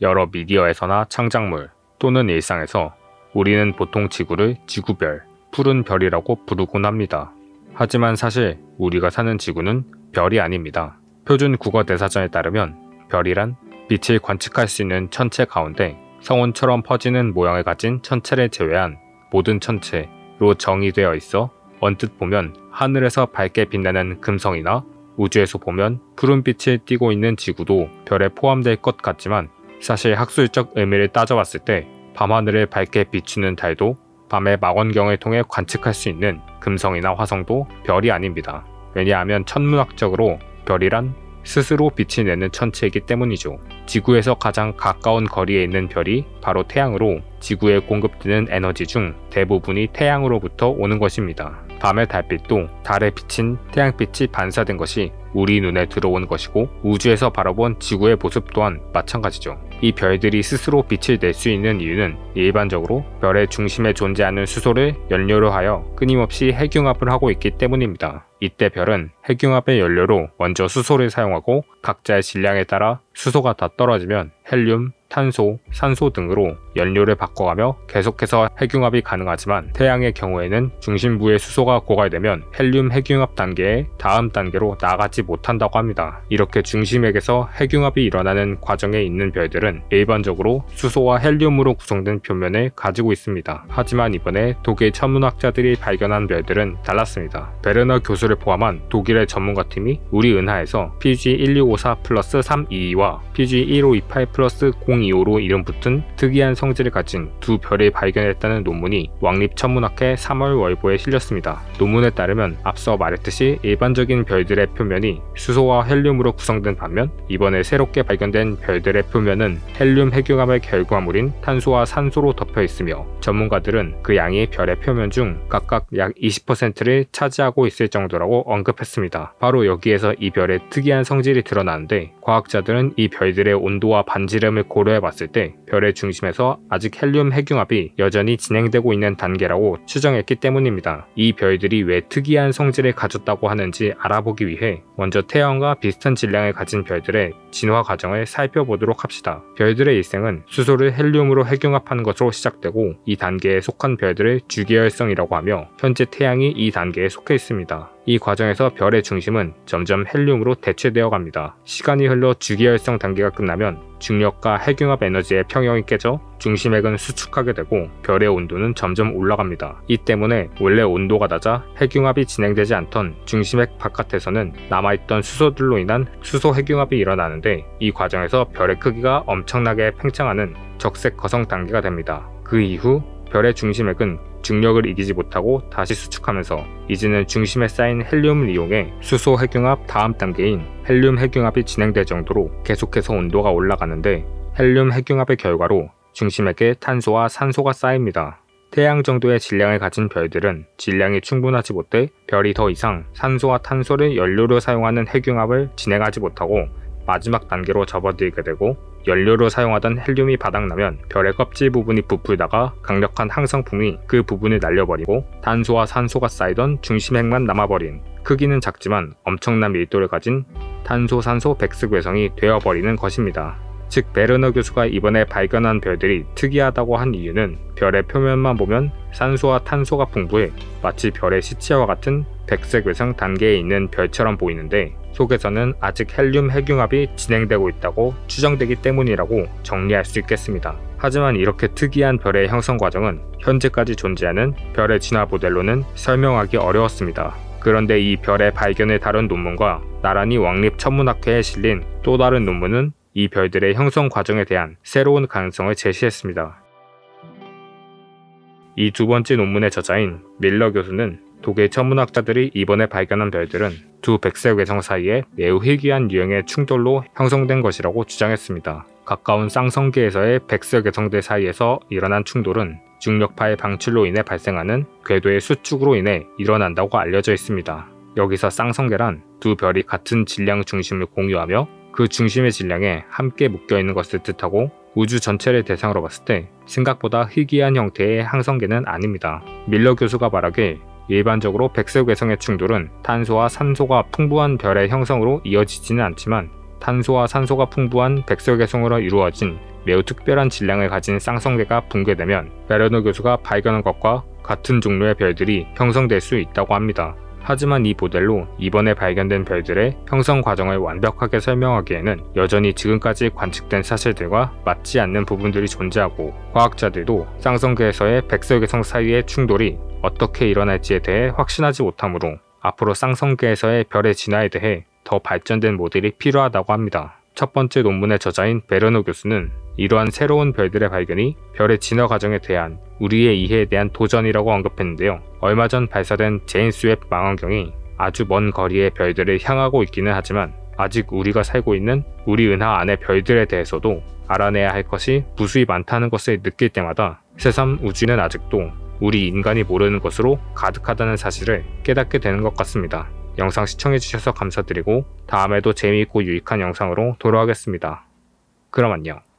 여러 미디어에서나 창작물 또는 일상에서 우리는 보통 지구를 지구별, 푸른 별이라고 부르곤 합니다. 하지만 사실 우리가 사는 지구는 별이 아닙니다. 표준 국어 대사전에 따르면 별이란 빛을 관측할 수 있는 천체 가운데 성운처럼 퍼지는 모양을 가진 천체를 제외한 모든 천체로 정의되어 있어 언뜻 보면 하늘에서 밝게 빛나는 금성이나 우주에서 보면 푸른빛을 띠고 있는 지구도 별에 포함될 것 같지만 사실 학술적 의미를 따져봤을 때 밤하늘을 밝게 비추는 달도 밤의 망원경을 통해 관측할 수 있는 금성이나 화성도 별이 아닙니다. 왜냐하면 천문학적으로 별이란 스스로 빛을 내는 천체이기 때문이죠. 지구에서 가장 가까운 거리에 있는 별이 바로 태양으로 지구에 공급되는 에너지 중 대부분이 태양으로부터 오는 것입니다. 밤의 달빛도 달에 비친 태양빛이 반사된 것이 우리 눈에 들어온 것이고 우주에서 바라본 지구의 모습 또한 마찬가지죠. 이 별들이 스스로 빛을 낼 수 있는 이유는 일반적으로 별의 중심에 존재하는 수소를 연료로 하여 끊임없이 핵융합을 하고 있기 때문입니다. 이때 별은 핵융합의 연료로 먼저 수소를 사용하고 각자의 질량에 따라 수소가 다 떨어지면 헬륨, 탄소, 산소 등으로 연료를 바꿔가며 계속해서 핵융합이 가능하지만 태양의 경우에는 중심부의 수소가 고갈되면 헬륨 핵융합 단계의 다음 단계로 나아가지 못한다고 합니다. 이렇게 중심액에서 핵융합이 일어나는 과정에 있는 별들은 일반적으로 수소와 헬륨으로 구성된 표면을 가지고 있습니다. 하지만 이번에 독일 천문학자들이 발견한 별들은 달랐습니다. 베르너 교수를 포함한 독일의 전문가팀이 우리 은하에서 PG1254+322와 PG1528+025로 이름 붙은 특이한 성질을 가진 두 별을 발견했다는 논문이 왕립천문학회 3월 월보에 실렸습니다. 논문에 따르면 앞서 말했듯이 일반적인 별들의 표면이 수소와 헬륨으로 구성된 반면 이번에 새롭게 발견된 별들의 표면은 헬륨 핵융합의 결과물인 탄소와 산소로 덮여 있으며 전문가들은 그 양이 별의 표면 중 각각 약 20%를 차지하고 있을 정도라고 언급했습니다. 바로 여기에서 이 별의 특이한 성질이 드러나는데 과학자들은 이 별들의 온도와 반지름을 고려해봤을 때 별의 중심에서 아직 헬륨 핵융합이 여전히 진행되고 있는 단계라고 추정했기 때문입니다. 이 별들이 왜 특이한 성질을 가졌다고 하는지 알아보기 위해 먼저 태양과 비슷한 질량을 가진 별들의 진화 과정을 살펴보도록 합시다. 별들의 일생은 수소를 헬륨으로 핵융합하는 것으로 시작되고 이 단계에 속한 별들을 주계열성이라고 하며 현재 태양이 이 단계에 속해 있습니다. 이 과정에서 별의 중심은 점점 헬륨으로 대체되어 갑니다. 시간이 흘러 주계열성 단계가 끝나면 중력과 핵융합 에너지의 평형이 깨져 중심액은 수축하게 되고 별의 온도는 점점 올라갑니다. 이 때문에 원래 온도가 낮아 핵융합이 진행되지 않던 중심액 바깥에서는 남아있던 수소들로 인한 수소 핵융합이 일어나는데 이 과정에서 별의 크기가 엄청나게 팽창하는 적색 거성 단계가 됩니다. 그 이후 별의 중심액은 중력을 이기지 못하고 다시 수축하면서 이제는 중심에 쌓인 헬륨을 이용해 수소 핵융합 다음 단계인 헬륨 핵융합이 진행될 정도로 계속해서 온도가 올라가는데 헬륨 핵융합의 결과로 중심액에 탄소와 산소가 쌓입니다. 태양 정도의 질량을 가진 별들은 질량이 충분하지 못해 별이 더 이상 산소와 탄소를 연료로 사용하는 핵융합을 진행하지 못하고 마지막 단계로 접어들게 되고 연료로 사용하던 헬륨이 바닥나면 별의 껍질 부분이 부풀다가 강력한 항성풍이 그 부분을 날려버리고 탄소와 산소가 쌓이던 중심핵만 남아버린 크기는 작지만 엄청난 밀도를 가진 탄소, 산소, 백색외성이 되어버리는 것입니다. 즉 베르너 교수가 이번에 발견한 별들이 특이하다고 한 이유는 별의 표면만 보면 산소와 탄소가 풍부해 마치 별의 시체와 같은 백색외성 단계에 있는 별처럼 보이는데 속에서는 아직 헬륨 핵융합이 진행되고 있다고 추정되기 때문이라고 정리할 수 있겠습니다. 하지만 이렇게 특이한 별의 형성 과정은 현재까지 존재하는 별의 진화 모델로는 설명하기 어려웠습니다. 그런데 이 별의 발견을 다룬 논문과 나란히 왕립천문학회에 실린 또 다른 논문은 이 별들의 형성 과정에 대한 새로운 가능성을 제시했습니다. 이 두 번째 논문의 저자인 밀러 교수는 독일 천문학자들이 이번에 발견한 별들은 두 백색 외성 사이에 매우 희귀한 유형의 충돌로 형성된 것이라고 주장했습니다. 가까운 쌍성계에서의 백색 외성들 사이에서 일어난 충돌은 중력파의 방출로 인해 발생하는 궤도의 수축으로 인해 일어난다고 알려져 있습니다. 여기서 쌍성계란 두 별이 같은 질량 중심을 공유하며 그 중심의 질량에 함께 묶여있는 것을 뜻하고 우주 전체를 대상으로 봤을 때 생각보다 희귀한 형태의 항성계는 아닙니다. 밀러 교수가 말하길 일반적으로 백색 외성의 충돌은 탄소와 산소가 풍부한 별의 형성으로 이어지지는 않지만 탄소와 산소가 풍부한 백색 외성으로 이루어진 매우 특별한 질량을 가진 쌍성계가 붕괴되면 베르너 교수가 발견한 것과 같은 종류의 별들이 형성될 수 있다고 합니다. 하지만 이 모델로 이번에 발견된 별들의 형성 과정을 완벽하게 설명하기에는 여전히 지금까지 관측된 사실들과 맞지 않는 부분들이 존재하고, 과학자들도 쌍성계에서의 백설계성 사이의 충돌이 어떻게 일어날지에 대해 확신하지 못하므로 앞으로 쌍성계에서의 별의 진화에 대해 더 발전된 모델이 필요하다고 합니다. 첫 번째 논문의 저자인 베르너 교수는 이러한 새로운 별들의 발견이 별의 진화 과정에 대한 우리의 이해에 대한 도전이라고 언급했는데요. 얼마 전 발사된 제임스 웹 망원경이 아주 먼 거리의 별들을 향하고 있기는 하지만 아직 우리가 살고 있는 우리 은하 안의 별들에 대해서도 알아내야 할 것이 무수히 많다는 것을 느낄 때마다 새삼 우주는 아직도 우리 인간이 모르는 것으로 가득하다는 사실을 깨닫게 되는 것 같습니다. 영상 시청해주셔서 감사드리고 다음에도 재미있고 유익한 영상으로 돌아오겠습니다. 그럼 안녕.